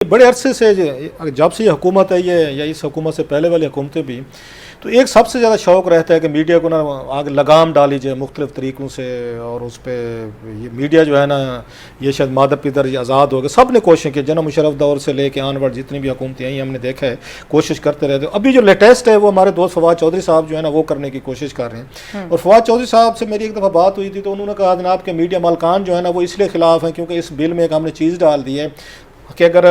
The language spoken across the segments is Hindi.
बड़े अरसे से जब से ये हुकूमत है, ये या इस हुकूमत से पहले वाली हुकूमतें भी, तो एक सबसे ज़्यादा शौक़ रहता है कि मीडिया को ना आगे लगाम डाली जाए मुख्तलिफ़ तरीक़ों से, और उस पर ये मीडिया जो है ना, ये शायद मादर पिदर आज़ाद हो गए। सब ने कोशिश की, जना मुशर्रफ दौर से लेके आनवर्ड जितनी भी हुकूमतें आई हमने देखा है, कोशिश करते रहते हैं। अभी जो लेटेस्ट है वो हमारे दोस्त फवाद चौधरी साहब जो है ना वो करने की कोशिश कर रहे हैं। और फवाद चौधरी साहब से मेरी एक दफ़ा बात हुई थी, तो उन्होंने कहा जनाब के मीडिया मालकान जो है ना वो इसलिए ख़िलाफ़ हैं क्योंकि इस बिल में एक हमने चीज़ डाल दी है कि अगर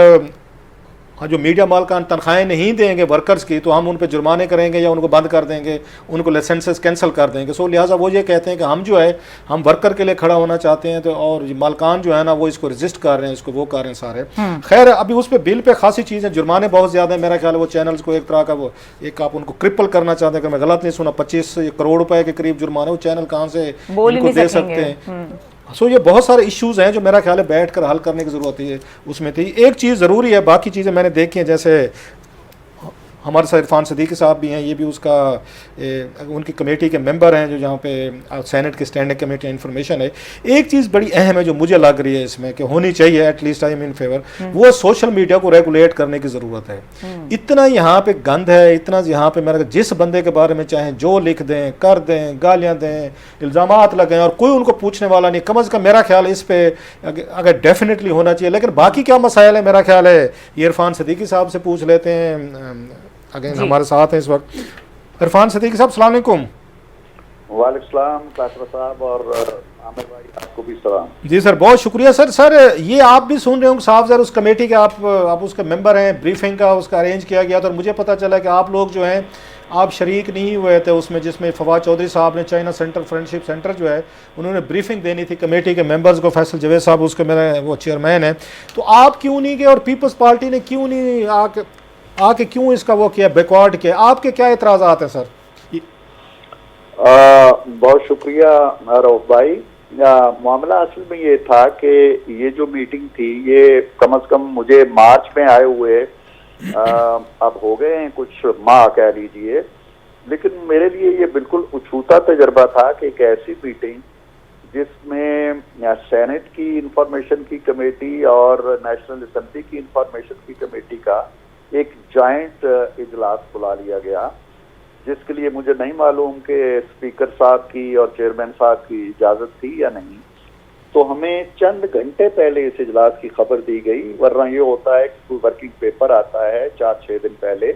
जो मीडिया मालकान तनख्वाहें नहीं देंगे वर्कर्स की, तो हम उन पर जुर्माने करेंगे या उनको बंद कर देंगे, उनको लाइसेंसेस कैंसिल कर देंगे। सो लिहाजा वो ये कहते हैं कि हम जो है हम वर्कर के लिए खड़ा होना चाहते हैं, तो और मालकान जो है ना वो इसको रजिस्ट कर रहे हैं, इसको वो कर रहे हैं सारे। खैर अभी उस पर बिल पे खासी चीज़ें, जुर्माने बहुत ज़्यादा है। मेरा ख्याल है वो चैनल्स को एक तरह का वो एक आप उनको क्रिपल करना चाहते हैं, कि मैं गलत नहीं सुना, 25 करोड़ रुपए के करीब जुर्माने, वो चैनल कहाँ से इनको दे सकते हैं। सो ये बहुत सारे इश्यूज़ हैं जो मेरा ख्याल है बैठ कर हल करने की ज़रूरत है। उसमें थी एक चीज़ ज़रूरी है, बाकी चीज़ें मैंने देखी हैं, जैसे हमारे साथ इरफान सदीकी साहब भी हैं, ये भी उसका उनकी कमेटी के मेंबर हैं, जो जहाँ पे सेनेट की स्टैंडिंग कमेटी इंफॉर्मेशन है। एक चीज़ बड़ी अहम है जो मुझे लग रही है इसमें कि होनी चाहिए, at least I am in favour, वो सोशल मीडिया को रेगुलेट करने की ज़रूरत है। इतना यहाँ पे गंद है, इतना यहाँ पे मेरा जिस बंदे के बारे में चाहे जो लिख दें, कर दें, गालियाँ दें, इल्ज़ामात लगें और कोई उनको पूछने वाला नहीं, कम अज़ कम मेरा ख्याल है इस पर अगर डेफिनेटली होना चाहिए। लेकिन बाकी क्या मसाइल है, मेरा ख्याल है ये इरफान सदीकी साहब से पूछ लेते हैं। अगेन हमारे साथ हैं इस वक्त इरफान सदीकी साहब। अस्सलाम वालेकुम। वालेकुम सलाम कासरा साहब, और आमिर भाई आपको भी सलाम। जी सर, बहुत शुक्रिया सर। सर ये आप भी सुन रहे होंगे साहब, सर उस कमेटी के आप उसके मेंबर हैं, ब्रीफिंग का उसका अरेंज किया गया था, और मुझे पता चला कि आप लोग जो हैं आप शरीक नहीं हुए थे उसमें, जिसमें फवाद चौधरी साहब ने चाइना सेंटर फ्रेंडशिप सेंटर जो है उन्होंने ब्रीफिंग देनी थी कमेटी के मेंबर्स को। फैसल जवेद साहब उसके मेरे वो चेयरमैन हैं, तो आप क्यों नहीं गए और पीपल्स पार्टी ने क्यों नहीं आके क्यों इसका वो किया, बैकवर्ड किया? आपके क्या एतराज़ात हैं सर? बहुत शुक्रिया रऊफ भाई। मामला असल में ये था कि ये जो मीटिंग थी ये कम से कम मुझे मार्च में आए हुए अब हो गए हैं कुछ माह कह लीजिए, लेकिन मेरे लिए ये बिल्कुल अछूता तजर्बा था कि एक ऐसी मीटिंग जिसमें सेनेट की इंफॉर्मेशन की कमेटी और नेशनल असेंबली की इंफॉर्मेशन की कमेटी का एक जॉइंट इजलास बुला लिया गया, जिसके लिए मुझे नहीं मालूम कि स्पीकर साहब की और चेयरमैन साहब की इजाज़त थी या नहीं। तो हमें चंद घंटे पहले इस इजलास की खबर दी गई, वरना ये होता है कि कोई वर्किंग पेपर आता है 4-6 दिन पहले,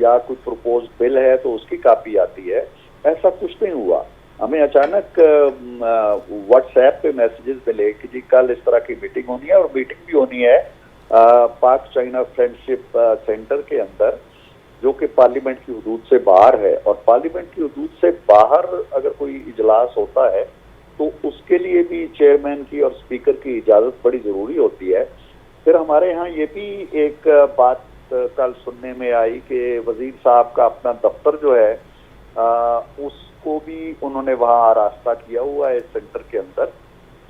या कोई प्रपोज बिल है तो उसकी कापी आती है। ऐसा कुछ नहीं हुआ। हमें अचानक व्हाट्सएप पे मैसेजेस मिले कि जी कल इस तरह की मीटिंग होनी है, और मीटिंग भी होनी है पाक चाइना फ्रेंडशिप सेंटर के अंदर, जो कि पार्लियामेंट की हदूद से बाहर है। और पार्लियामेंट की हदूद से बाहर अगर कोई इजलास होता है तो उसके लिए भी चेयरमैन की और स्पीकर की इजाज़त बड़ी ज़रूरी होती है। फिर हमारे यहाँ ये भी एक बात कल सुनने में आई कि वजीर साहब का अपना दफ्तर जो है उसको भी उन्होंने वहाँ आरास्ता किया हुआ है सेंटर के अंदर।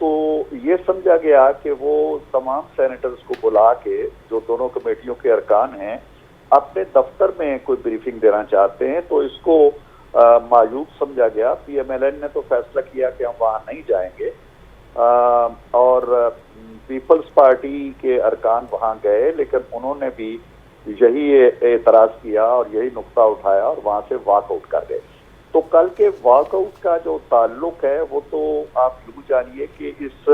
तो ये समझा गया कि वो तमाम सेनेटर्स को बुला के, जो दोनों कमेटियों के अरकान हैं, अपने दफ्तर में कोई ब्रीफिंग देना चाहते हैं। तो इसको मायूब समझा गया। पीएमएलएन ने तो फैसला किया कि हम वहाँ नहीं जाएंगे, और पीपल्स पार्टी के अरकान वहाँ गए, लेकिन उन्होंने भी यही एतराज़ किया और यही नुक्ता उठाया और वहाँ से वॉकआउट कर गए। तो कल के वॉकआउट का जो ताल्लुक है वो तो आप यूँ जानिए कि इस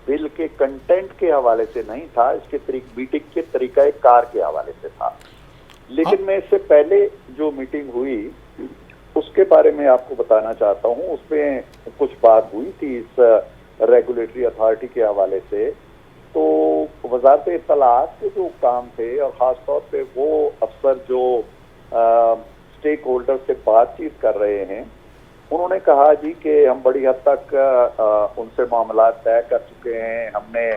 बिल के कंटेंट के हवाले से नहीं था, इसके मीटिंग के तरीक़े कार के हवाले से था। लेकिन मैं इससे पहले जो मीटिंग हुई उसके बारे में आपको बताना चाहता हूँ। उसमें कुछ बात हुई थी इस रेगुलेटरी अथॉरिटी के हवाले से। तो वजारत इत्तलाआत के जो काम थे, और ख़ास तौर पे वो अफसर जो स्टेक होल्डर से बातचीत कर रहे हैं, उन्होंने कहा जी कि हम बड़ी हद तक उनसे मामला तय कर चुके हैं, हमने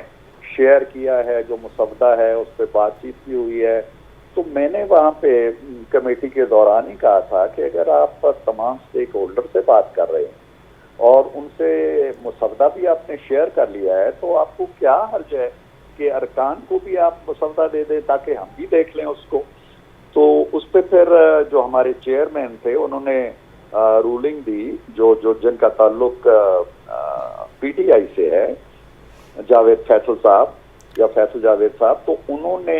शेयर किया है, जो मुसवदा है उस पर बातचीत भी हुई है। तो मैंने वहाँ पे कमेटी के दौरान ही कहा था कि अगर आप तमाम स्टेक होल्डर से बात कर रहे हैं और उनसे मुसवदा भी आपने शेयर कर लिया है, तो आपको क्या हर्ज है कि अरकान को भी आप मुसवदा दे दें ताकि हम भी देख लें उसको। तो उस पर फिर जो हमारे चेयरमैन थे उन्होंने रूलिंग दी, जो जिनका ताल्लुक पीटीआई से है, जावेद फैसल साहब, या फैसल जावेद साहब, तो उन्होंने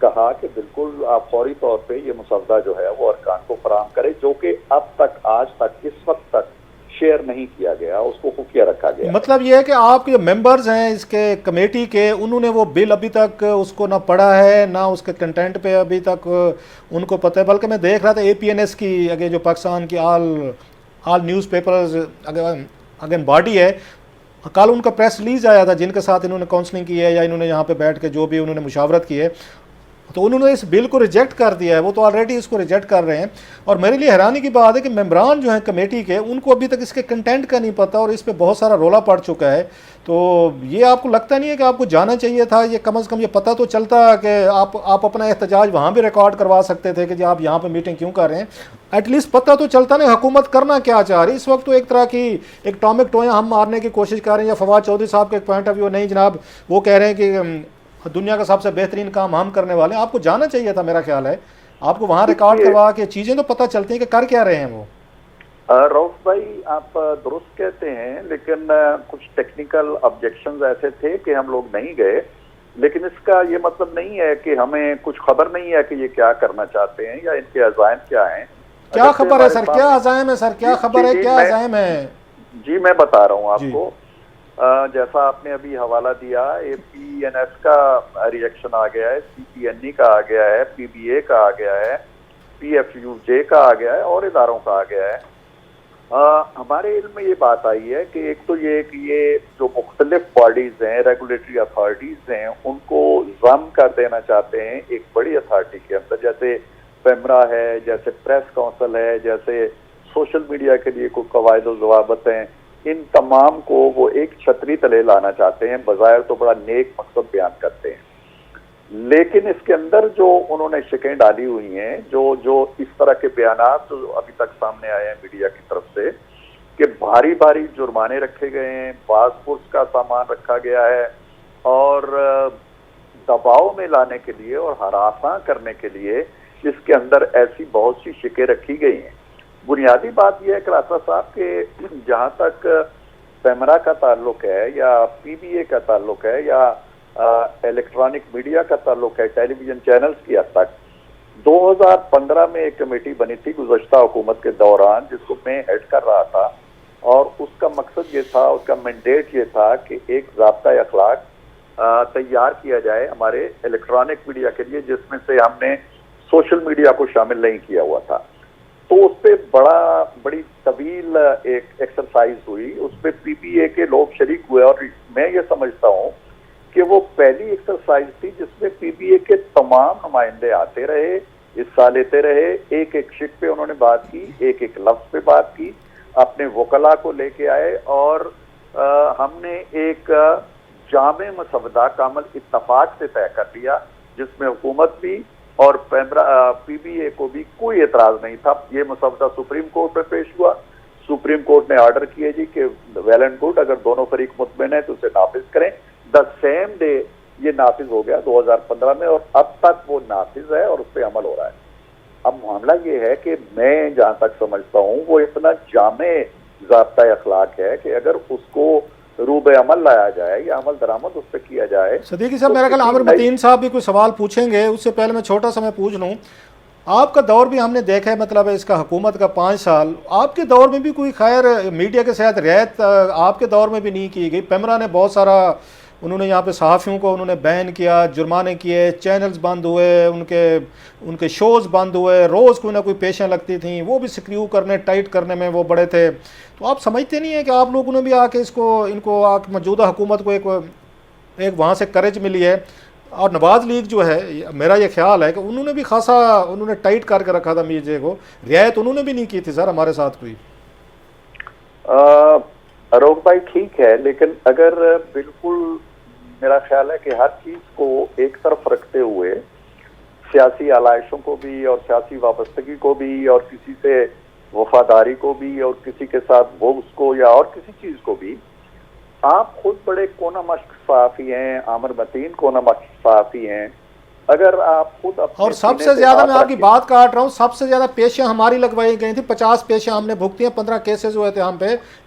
कहा कि बिल्कुल आप फौरी तौर पे ये मुसवदा जो है वो अरकान को फराहम करें, जो कि अब तक आज तक इस वक्त तक शेयर नहीं किया गया, उसको खुफिया रखा गया। मतलब ये है कि आपके जो मेंबर्स हैं इसके कमेटी के, उन्होंने वो बिल अभी तक उसको ना पढ़ा है ना उसके कंटेंट पे अभी तक उनको पता है। बल्कि मैं देख रहा था APNS की अगे जो पाकिस्तान की आल न्यूज़पेपर्स अगेन बॉडी है, कल उनका प्रेस रिलीज आया था जिनके साथ इन्होंने काउंसलिंग की है या इन्होंने यहाँ पे बैठ के जो भी उन्होंने मुशावरत की है, तो उन्होंने इस बिल को रिजेक्ट कर दिया है। वो तो ऑलरेडी इसको रिजेक्ट कर रहे हैं। और मेरे लिए हैरानी की बात है कि मेंबरान जो हैं कमेटी के, उनको अभी तक इसके कंटेंट का नहीं पता और इस पे बहुत सारा रोला पड़ चुका है। तो ये आपको लगता नहीं है कि आपको जाना चाहिए था? ये कम से कम ये पता तो चलता कि आप अपना एहतजाज वहाँ भी रिकॉर्ड करवा सकते थे कि जी आप यहाँ पर मीटिंग क्यों कर रहे हैं। एटलीस्ट पता तो चलता नहीं हुकूमत करना क्या चाह रही। इस वक्त तो एक तरह की एक टॉमिक टोया हम मारने की कोशिश कर रहे हैं, या फवाद चौधरी साहब के एक पॉइंट ऑफ व्यू नहीं जनाब, वो कह रहे हैं कि दुनिया का सबसे बेहतरीन काम हम करने वाले हैं। आपको जाना चाहिए था, मेरा ख्याल है आपको वहाँ रिकॉर्ड करवा के चीज़ें तो पता चलती हैं कि कर क्या रहे हैं वो। रऊफ भाई, आप दुरुस्त कहते हैं, लेकिन कुछ टेक्निकल ऑब्जेक्शंस ऐसे थे कि हम लोग नहीं गए। लेकिन इसका ये मतलब नहीं है कि हमें कुछ खबर नहीं है कि ये क्या करना चाहते हैं या इनके अज़ाइम क्या हैं। क्या खबर है सर, क्या अज़ाइम है सर, क्या खबर है, क्या अज़ाइम है? जी मैं बता रहा हूँ आपको। जैसा आपने अभी हवाला दिया, APNS का रिएक्शन आ गया है, CPNE का आ गया है, PBA का आ गया है, PFUJ का आ गया है और इदारों का आ गया है। हमारे इल्म में ये बात आई है कि एक तो ये कि ये जो मुख्तलिफ बॉडीज हैं, रेगुलेटरी अथॉरिटीज हैं, उनको जम कर देना चाहते हैं एक बड़ी अथॉरिटी के अंदर, जैसे पेमरा है, जैसे प्रेस काउंसिल है, जैसे सोशल मीडिया के लिए कोई कवायद और ज़वाबित हैं। इन तमाम को वो एक छतरी तले लाना चाहते हैं। बज़ाहिर तो बड़ा नेक मकसद बयान करते हैं, लेकिन इसके अंदर जो उन्होंने शिकें डाली हुई हैं, जो इस तरह के बयानात जो अभी तक सामने आए हैं मीडिया की तरफ से कि भारी भारी जुर्माने रखे गए हैं, पासपोर्ट का सामान रखा गया है और दबाव में लाने के लिए और हरासा करने के लिए इसके अंदर ऐसी बहुत सी शिकें रखी गई हैं। बुनियादी बात यह है खलासा साहब के जहाँ तक पेमरा का ताल्लुक है या PBA का ताल्लुक है या इलेक्ट्रॉनिक मीडिया का ताल्लुक है, टेलीविजन चैनल्स की हद तक 2015 में एक कमेटी बनी थी गुज़श्ता हुकूमत के दौरान, जिसको मैं हेड कर रहा था, और उसका मकसद ये था, उसका मैंडेट ये था कि एक ज़ाब्ता अखलाक तैयार किया जाए हमारे इलेक्ट्रॉनिक मीडिया के लिए, जिसमें से हमने सोशल मीडिया को शामिल नहीं किया हुआ था। तो उस पर बड़ी तवील एक एक्सरसाइज हुई, उस पर PBA के लोग शरीक हुए और मैं ये समझता हूँ कि वो पहली एक्सरसाइज थी जिसमें PBA के तमाम नुमाइंदे आते रहे, हिस्सा लेते रहे, एक एक शिक पे उन्होंने बात की, एक एक लफ्ज पे बात की, अपने वकला को लेके आए और हमने एक जामे मसवदा कामल इत्तफाक से तय कर लिया, जिसमें हुकूमत भी और PBA को भी कोई एतराज नहीं था। ये मसवदा सुप्रीम कोर्ट में पेश हुआ। सुप्रीम कोर्ट ने ऑर्डर किए जी कि वेल एंड गुड, अगर दोनों फरीक मुतमिन है तो उसे नाफिज करें। द सेम डे ये नाफिज हो गया 2015 में, और अब तक वो नाफिज है और उस पर अमल हो रहा है। अब मामला ये है कि मैं जहां तक समझता हूँ वो इतना जामे ज़ाब्ता अखलाक है कि अगर उसको रूबे अमल लाया जाए या अमल दरामद उस पर किया जाए। सदीकी साहब, मेरा ख्याल आमिर मतीन साहब भी कोई सवाल पूछेंगे, उससे पहले मैं छोटा सा मैं पूछ लूँ। आपका दौर भी हमने देखा है, मतलब इसका हुकूमत का 5 साल, आपके दौर में भी कोई खैर मीडिया के साथ रियायत आपके दौर में भी नहीं की गई। पेमरा ने बहुत सारा, उन्होंने यहाँ पे सहाफ़ियों को उन्होंने बैन किया, जुर्माने किए, चैनल्स बंद हुए, उनके शोज़ बंद हुए, रोज़ कोई ना कोई पेशें लगती थी, वो भी स्क्रू करने टाइट करने में वो बड़े थे। तो आप समझते नहीं है कि आप लोगों ने भी आके इनको आके मौजूदा हुकूमत को एक वहाँ से करेज मिली है? और नवाज़ लीग जो है, मेरा ये ख्याल है कि उन्होंने भी खासा उन्होंने टाइट करके रखा था मीडिया को, रियायत उन्होंने भी नहीं की थी सर हमारे साथ कोई। अरोग भाई ठीक है, लेकिन अगर बिल्कुल मेरा ख्याल है कि हर चीज को एक तरफ रखते हुए सियासी आलाइशों को भी और सियासी वाबस्तगी को भी और किसी से वफादारी को भी और किसी के साथ बुग़्ज़ को या और किसी चीज को भी, आप खुद बड़े कोना मश्क सहाफ़ी हैं, आमिर मतीन कोना मश्क सहाफ़ी हैं, अगर आप खुद अपने और सबसे सीने पे ज्यादा हाथ मैं आपकी रखें- बात काट रहा हूँ, सबसे ज्यादा पेशियां हमारी लगवाई गई थी, 50 पेशियां हमने भुगती हैं, 15 केसेस हुए थे हम पे।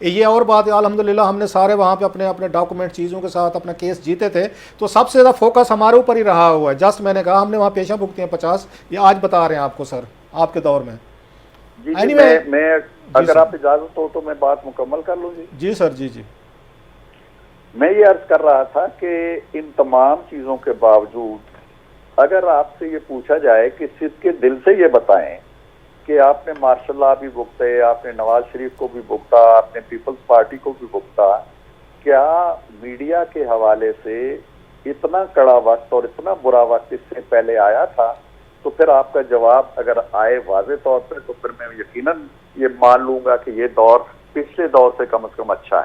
ये और बात है, अल्हम्दुलिल्लाह हमने सारे वहाँ पे अपने अपने डॉक्यूमेंट चीज़ों के साथ अपना केस जीते थे। तो सबसे ज़्यादा फोकस हमारे ऊपर ही रहा हुआ है। जस्ट मैंने कहा हमने वहाँ पेशियां भुगती हैं 50, ये आज बता रहे हैं आपको सर, आपके दौर में। जी जी, एनीवे, मैं जी अगर सर, आप इजाजत हो तो मैं बात मुकम्मल कर लूँ जी। जी सर, जी जी, मैं ये अर्ज कर रहा था कि इन तमाम चीजों के बावजूद अगर आपसे ये पूछा जाए कि सिर्फ के दिल से ये बताएं कि आपने मार्शल लॉ भी भुगते, आपने नवाज शरीफ को भी भुगता, आपने पीपल्स पार्टी को भी भुगता, क्या मीडिया के हवाले से इतना कड़ा वक्त और इतना बुरा वक्त इससे पहले आया था? तो फिर आपका जवाब अगर आए वाज़े तौर पर, तो फिर मैं यकीनन ये मान लूंगा कि ये दौर पिछले दौर से कम अच्छा है।